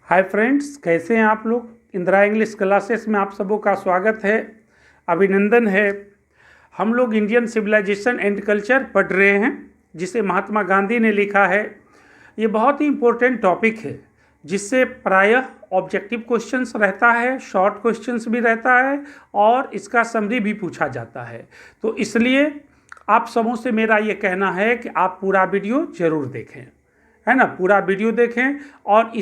Hi friends, कैसे हैं आप लोग। इंदिरा इंग्लिश क्लासेस में आप सबों का स्वागत है, अभिनंदन है। हम लोग इंडियन सिविलाइजेशन एंड कल्चर पढ़ रहे हैं, जिसे महात्मा गांधी ने लिखा है। ये बहुत ही इम्पोर्टेंट टॉपिक है, जिससे प्रायः ऑब्जेक्टिव क्वेश्चंस रहता है, शॉर्ट क्वेश्चंस भी रहता है और इसका समरी भी पूछा जाता है। तो इसलिए आप सबों से मेरा ये कहना है कि आप पूरा वीडियो ज़रूर देखें, है ना। पूरा वीडियो देखें और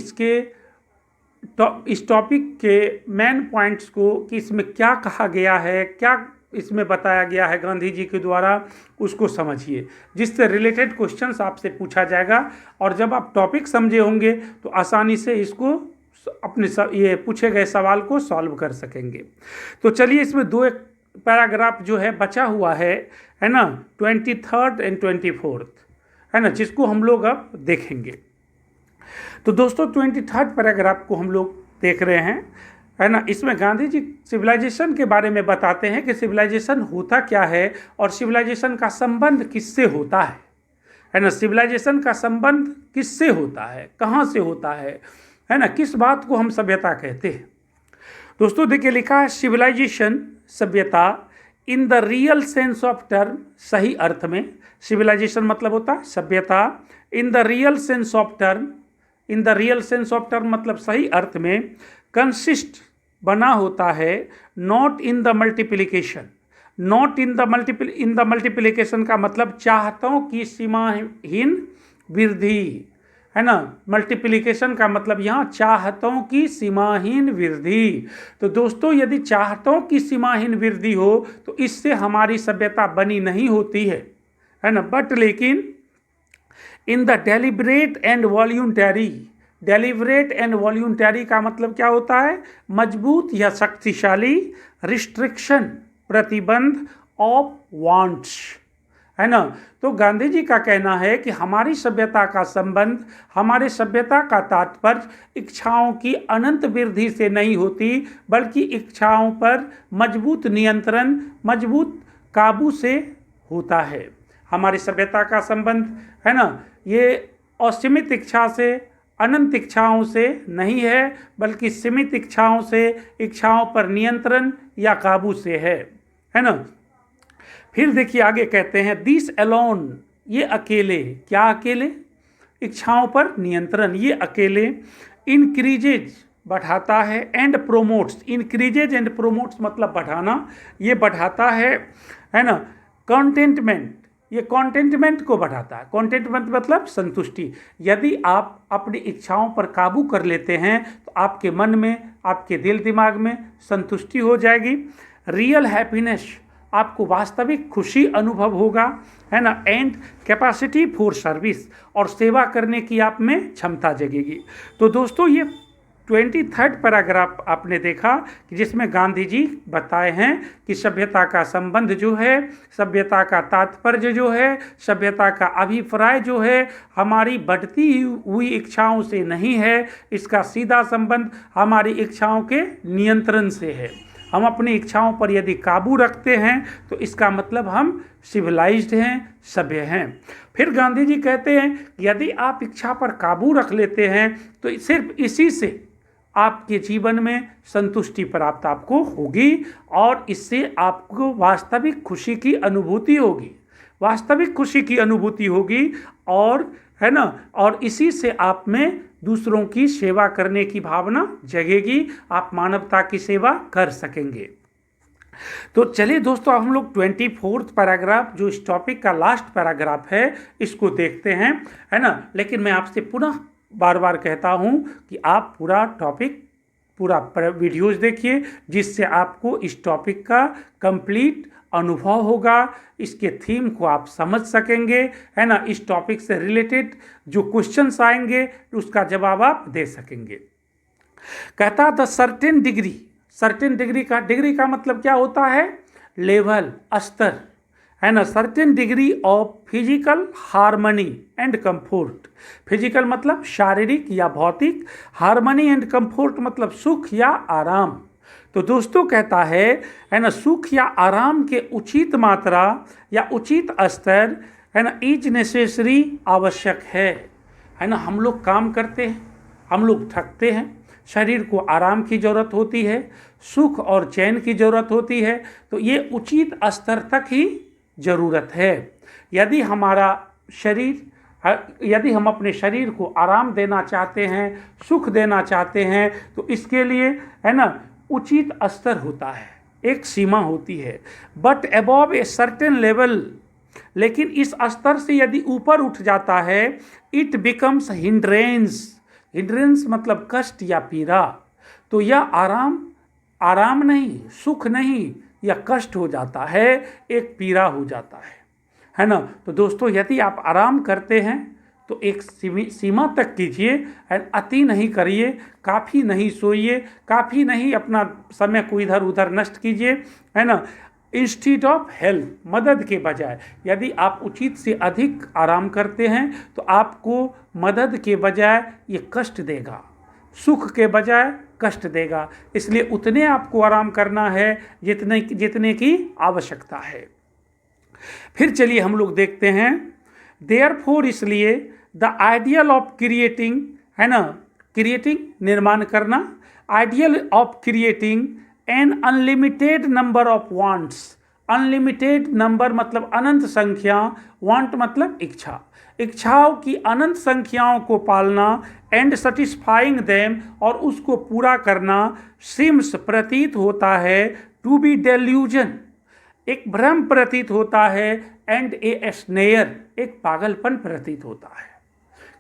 इस टॉपिक के मेन पॉइंट्स को कि इसमें क्या कहा गया है, क्या इसमें बताया गया है गांधी जी के द्वारा, उसको समझिए, जिससे रिलेटेड क्वेश्चंस आपसे पूछा जाएगा। और जब आप टॉपिक समझे होंगे तो आसानी से इसको अपने ये पूछे गए सवाल को सॉल्व कर सकेंगे। तो चलिए, इसमें दो एक पैराग्राफ जो है बचा हुआ है ना, 23rd and 24th, है ना, जिसको हम लोग अब देखेंगे। तो दोस्तों 23rd पैराग्राफ को हम लोग देख रहे हैं, है ना। इसमें गांधी जी सिविलाइजेशन के बारे में बताते हैं कि सिविलाइजेशन होता क्या है और सिविलाइजेशन का संबंध किससे होता है ना। सिविलाइजेशन का संबंध किससे होता है, कहाँ से होता है ना, किस बात को हम सभ्यता कहते हैं। दोस्तों देखिए, लिखा है सिविलाइजेशन, सभ्यता, in the real sense of term, सही अर्थ में। सिविलाइजेशन मतलब होता है सभ्यता, in the real sense of term, in the real sense of term मतलब सही अर्थ में, कंसिस्ट बना होता है, not in the multiplication, not in the multiplication का मतलब चाहतों की सीमाहीन वृद्धि, है ना। मल्टीप्लिकेशन का मतलब यहाँ चाहतों की सीमाहीन वृद्धि। तो दोस्तों यदि चाहतों की सीमाहीन वृद्धि हो तो इससे हमारी सभ्यता बनी नहीं होती है ना। बट लेकिन in the deliberate and voluntary, deliberate and voluntary का मतलब क्या होता है, मजबूत या शक्तिशाली, रिस्ट्रिक्शन प्रतिबंध ऑफ वांट्स, है ना। तो गांधी जी का कहना है कि हमारी सभ्यता का संबंध, हमारे सभ्यता का तात्पर्य इच्छाओं की अनंत वृद्धि से नहीं होती, बल्कि इच्छाओं पर मजबूत नियंत्रण, मजबूत काबू से होता है। हमारी सभ्यता का संबंध, है ना, ये असीमित इच्छा से, अनंत इच्छाओं से नहीं है, बल्कि सीमित इच्छाओं से, इच्छाओं पर नियंत्रण या काबू से है ना। फिर देखिए आगे कहते हैं, दिस अलोन, ये अकेले, क्या अकेले, इच्छाओं पर नियंत्रण, ये अकेले, इंक्रीजेज बढ़ाता है, and promotes, increases and promotes मतलब बढ़ाना, ये बढ़ाता है ना। कंटेंटमेंट, ये कंटेंटमेंट को बढ़ाता है, कंटेंटमेंट मतलब संतुष्टि। यदि आप अपनी इच्छाओं पर काबू कर लेते हैं तो आपके मन में, आपके दिल दिमाग में संतुष्टि हो जाएगी। रियल हैप्पीनेस, आपको वास्तविक खुशी अनुभव होगा, है ना। एंड कैपेसिटी फॉर सर्विस, और सेवा करने की आप में क्षमता जगेगी। तो दोस्तों ये 23rd पैराग्राफ आपने देखा कि जिसमें गांधी जी बताए हैं कि सभ्यता का संबंध जो है, सभ्यता का तात्पर्य जो है, सभ्यता का अभिप्राय जो है, हमारी बढ़ती हुई इच्छाओं से नहीं है, इसका सीधा संबंध हमारी इच्छाओं के नियंत्रण से है। हम अपनी इच्छाओं पर यदि काबू रखते हैं तो इसका मतलब हम सिविलाइज्ड हैं, सभ्य हैं। फिर गांधी जी कहते हैं कि यदि आप इच्छा पर काबू रख लेते हैं तो सिर्फ इसी से आपके जीवन में संतुष्टि प्राप्त आपको होगी और इससे आपको वास्तविक खुशी की अनुभूति होगी, वास्तविक खुशी की अनुभूति होगी, और है ना, और इसी से आप में दूसरों की सेवा करने की भावना जगेगी, आप मानवता की सेवा कर सकेंगे। तो चलिए दोस्तों, हम लोग 24th पैराग्राफ, जो इस टॉपिक का लास्ट पैराग्राफ है, इसको देखते हैं, है ना। लेकिन मैं आपसे पुनः बार बार कहता हूँ कि आप पूरा टॉपिक, पूरा वीडियोज़ देखिए, जिससे आपको इस टॉपिक का कंप्लीट अनुभव होगा, इसके थीम को आप समझ सकेंगे, है ना। इस टॉपिक से रिलेटेड जो क्वेश्चंस आएंगे उसका जवाब आप दे सकेंगे। कहता the certain degree, certain degree का मतलब क्या होता है, लेवल, स्तर, है ना। Certain degree of physical harmony and comfort, physical मतलब शारीरिक या भौतिक, हार्मनी एंड कंफर्ट मतलब सुख या आराम। तो दोस्तों कहता है ना, सुख या आराम के उचित मात्रा या उचित स्तर, है ना, इज नेसेसरी, आवश्यक है ना। हम लोग काम करते हैं, हम लोग थकते हैं, शरीर को आराम की ज़रूरत होती है, सुख और चैन की ज़रूरत होती है, तो ये उचित स्तर तक ही ज़रूरत है। यदि हमारा शरीर यदि हम अपने शरीर को आराम देना चाहते हैं, सुख देना चाहते हैं, तो इसके लिए है ना उचित स्तर होता है, एक सीमा होती है। But above a certain level, लेकिन इस स्तर से यदि ऊपर उठ जाता है, इट बिकम्स हिंड्रेंस। हिंड्रेंस मतलब कष्ट या पीड़ा। तो यह आराम नहीं, सुख नहीं, यह कष्ट हो जाता है, एक पीड़ा हो जाता है ना। तो दोस्तों, यदि आप आराम करते हैं तो एक सीमा तक कीजिए, अति नहीं करिए, काफ़ी नहीं सोइए, काफ़ी नहीं अपना समय को इधर उधर नष्ट कीजिए, है ना। इंस्टीड ऑफ हेल्प, मदद के बजाय यदि आप उचित से अधिक आराम करते हैं तो आपको मदद के बजाय ये कष्ट देगा, सुख के बजाय कष्ट देगा। इसलिए उतने आपको आराम करना है जितने की आवश्यकता है। फिर चलिए हम लोग देखते हैं, देयरफॉर, इसलिए द आइडियल ऑफ क्रिएटिंग, है ना, क्रिएटिंग निर्माण करना, ideal of creating an unlimited number of wants. Unlimited number मतलब अनंत संख्या, वांट मतलब इच्छा, इच्छाओं की अनंत संख्याओं को पालना, एंड सेटिस्फाइंग देम, और उसको पूरा करना, सिम्स प्रतीत होता है, टू बी डेल्यूजन, एक भ्रम प्रतीत होता है, एंड ए स्नेयर, एक पागलपन प्रतीत होता है।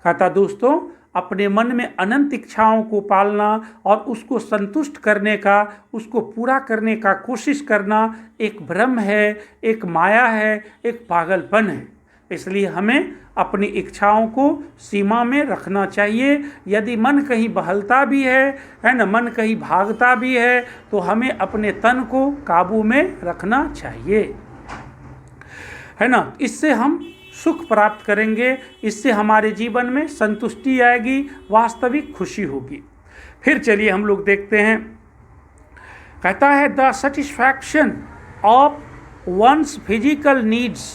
कहता दोस्तों, अपने मन में अनंत इच्छाओं को पालना और उसको संतुष्ट करने का, उसको पूरा करने का कोशिश करना एक भ्रम है, एक माया है, एक पागलपन है। इसलिए हमें अपनी इच्छाओं को सीमा में रखना चाहिए। यदि मन कहीं बहलता भी है ना, मन कहीं भागता भी है, तो हमें अपने तन को काबू में रखना चाहिए, है ना। इससे हम सुख प्राप्त करेंगे, इससे हमारे जीवन में संतुष्टि आएगी, वास्तविक खुशी होगी। फिर चलिए हम लोग देखते हैं, कहता है the satisfaction of one's physical needs,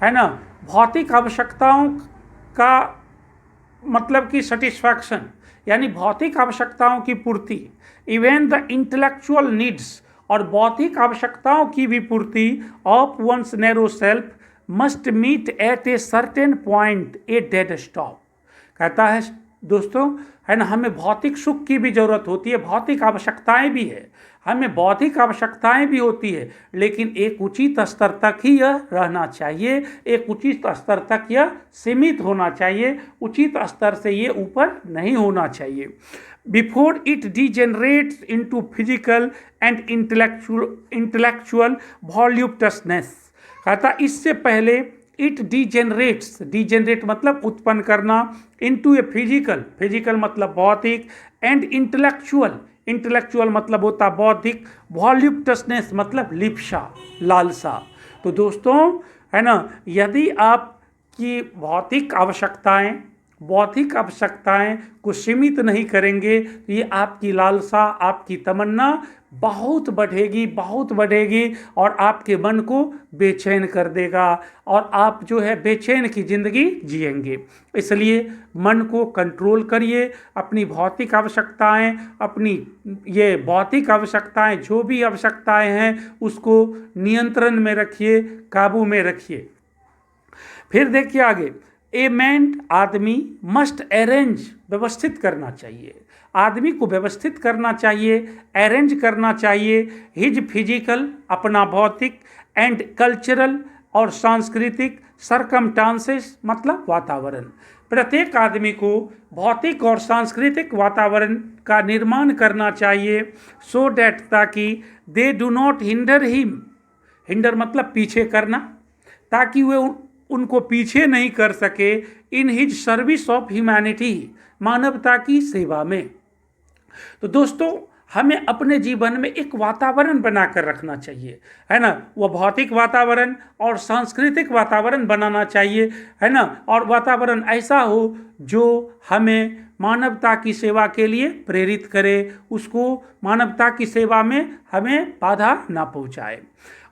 है ना, भौतिक आवश्यकताओं का मतलब कि सेटिस्फैक्शन यानी भौतिक आवश्यकताओं की पूर्ति, इवन द इंटेलेक्चुअल नीड्स, और बौद्धिक आवश्यकताओं की भी पूर्ति, of one's narrow self must meet at a certain point a dead stop. कहता है दोस्तों, है ना, हमें भौतिक सुख की भी ज़रूरत होती है, भौतिक आवश्यकताएं भी है, हमें बौद्धिक आवश्यकताएं भी होती है, लेकिन एक उचित स्तर तक ही यह रहना चाहिए, एक उचित स्तर तक यह सीमित होना चाहिए, उचित स्तर से ये ऊपर नहीं होना चाहिए। Before it degenerates into physical and intellectual voluptuousness. कहता इससे पहले इट डिजेनरेट्स, डिजेनरेट मतलब उत्पन्न करना, इनटू ए फिजिकल मतलब भौतिक, एंड इंटेलेक्चुअल मतलब होता बौद्धिक, वॉल्यूप्टसनेस मतलब लिप्सा, लालसा। तो दोस्तों, है ना, यदि आपकी भौतिक आवश्यकताएं को सीमित नहीं करेंगे तो ये आपकी लालसा, आपकी तमन्ना बहुत बढ़ेगी और आपके मन को बेचैन कर देगा और आप जो है बेचैन की ज़िंदगी जिएंगे। इसलिए मन को कंट्रोल करिए, अपनी भौतिक आवश्यकताएं, अपनी ये भौतिक आवश्यकताएं, जो भी आवश्यकताएं हैं उसको नियंत्रण में रखिए, काबू में रखिए। फिर देखिए आगे, ए मैन, आदमी, मस्ट अरेंज, व्यवस्थित करना चाहिए, आदमी को व्यवस्थित करना चाहिए, अरेंज करना चाहिए, हिज फिजिकल, अपना भौतिक, एंड कल्चरल और सांस्कृतिक, सरकमस्टांसेस मतलब वातावरण। प्रत्येक आदमी को भौतिक और सांस्कृतिक वातावरण का निर्माण करना चाहिए, सो डैट, ताकि they do not hinder him, hinder मतलब पीछे करना, ताकि वे उनको पीछे नहीं कर सके, in his service of humanity, मानवता की सेवा में। तो दोस्तों, हमें अपने जीवन में एक वातावरण बनाकर रखना चाहिए, है ना, वो भौतिक वातावरण और सांस्कृतिक वातावरण बनाना चाहिए, है ना, और वातावरण ऐसा हो जो हमें मानवता की सेवा के लिए प्रेरित करे, उसको मानवता की सेवा में हमें बाधा ना पहुंचाए।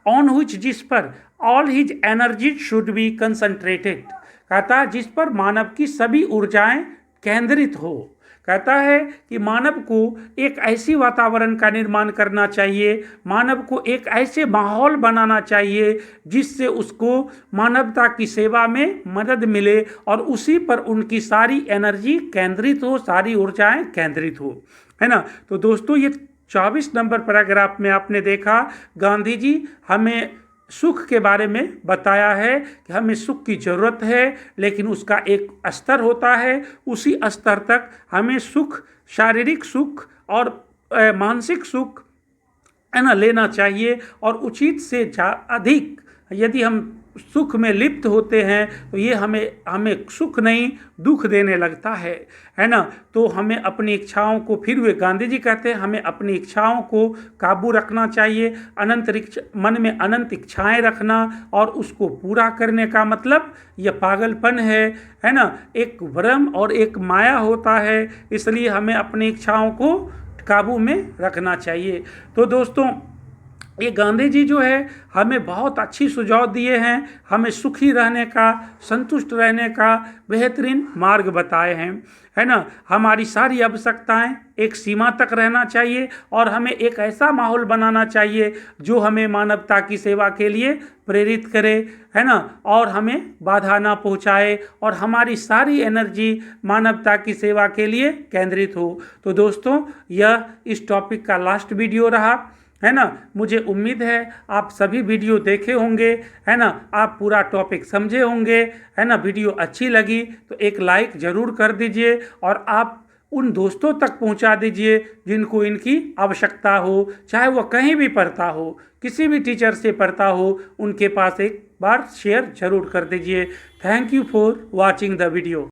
ऑन व्हिच, जिस पर, all his energy should be concentrated, कहता है जिस पर मानव की सभी ऊर्जाएं केंद्रित हो। कहता है कि मानव को एक ऐसी वातावरण का निर्माण करना चाहिए, मानव को एक ऐसे माहौल बनाना चाहिए जिससे उसको मानवता की सेवा में मदद मिले और उसी पर उनकी सारी एनर्जी केंद्रित हो, सारी ऊर्जाएं केंद्रित हो, है ना। तो दोस्तों ये 24 नंबर पैराग्राफ में आपने देखा गांधी जी हमें सुख के बारे में बताया है कि हमें सुख की ज़रूरत है, लेकिन उसका एक स्तर होता है, उसी स्तर तक हमें सुख, शारीरिक सुख और मानसिक सुख, है ना, लेना चाहिए। और उचित से अधिक यदि हम सुख में लिप्त होते हैं तो ये हमें सुख नहीं दुख देने लगता है ना। तो हमें अपनी इच्छाओं को, फिर वे गांधी जी कहते हैं हमें अपनी इच्छाओं को काबू रखना चाहिए। मन में अनंत इच्छाएं रखना और उसको पूरा करने का मतलब ये पागलपन है ना। एक भ्रम और एक माया होता है, इसलिए हमें अपनी इच्छाओं को काबू में रखना चाहिए। तो दोस्तों ये गांधी जी जो है हमें बहुत अच्छी सुझाव दिए हैं, हमें सुखी रहने का, संतुष्ट रहने का बेहतरीन मार्ग बताए हैं, है ना। हमारी सारी आवश्यकताएं एक सीमा तक रहना चाहिए और हमें एक ऐसा माहौल बनाना चाहिए जो हमें मानवता की सेवा के लिए प्रेरित करे, है ना, और हमें बाधा ना पहुंचाए और हमारी सारी एनर्जी मानवता की सेवा के लिए केंद्रित हो। तो दोस्तों यह इस टॉपिक का लास्ट वीडियो रहा, है ना। मुझे उम्मीद है आप सभी वीडियो देखे होंगे, है ना, आप पूरा टॉपिक समझे होंगे, है ना। वीडियो अच्छी लगी तो एक लाइक ज़रूर कर दीजिए और आप उन दोस्तों तक पहुंचा दीजिए जिनको इनकी आवश्यकता हो, चाहे वो कहीं भी पढ़ता हो, किसी भी टीचर से पढ़ता हो, उनके पास एक बार शेयर ज़रूर कर दीजिए। Thank you for watching the video.